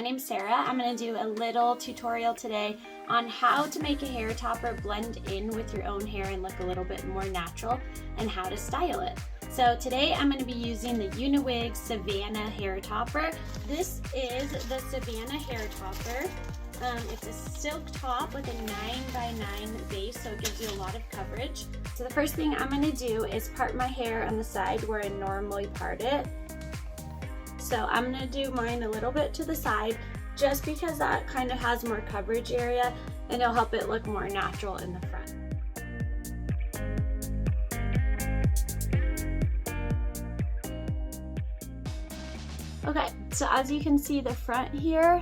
name's Sarah. I'm going to do a little tutorial today on how to make a hair topper blend in with your own hair and look a little bit more natural, and how to style it. So today I'm going to be using the UniWigs Savannah hair topper. This is the Savannah hair topper. It's a silk top with a 9x9 base, so it gives you a lot of coverage. So the first thing I'm going to do is part my hair on the side where I normally part it. So I'm going to do mine a little bit to the side just because that kind of has more coverage area and it'll help it look more natural in the front. Okay, so as you can see, the front here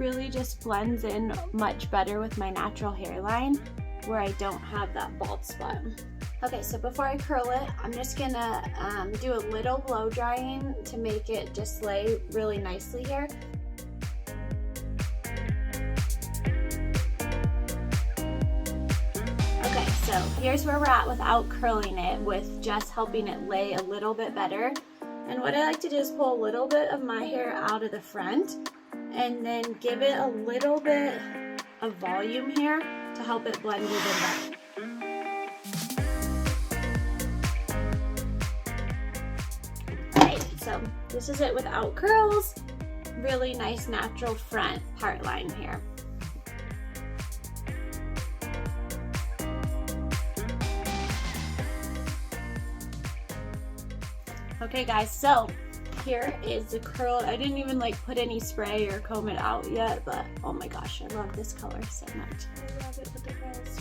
really just blends in much better with my natural hairline where I don't have that bald spot. Okay, so before I curl it, I'm just gonna do a little blow drying to make it just lay really nicely here. Okay, so here's where we're at without curling it, with just helping it lay a little bit better. And what I like to do is pull a little bit of my hair out of the front and then give it a little bit of volume here to help it blend even better. Alright, so this is it without curls. Really nice natural front part line here. Okay guys, so here is the curl. I didn't even put any spray or comb it out yet, but oh my gosh, I love this color so much. I love it with the curls.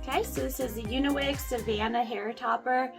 Okay, so this is the UniWigs Savannah hair topper.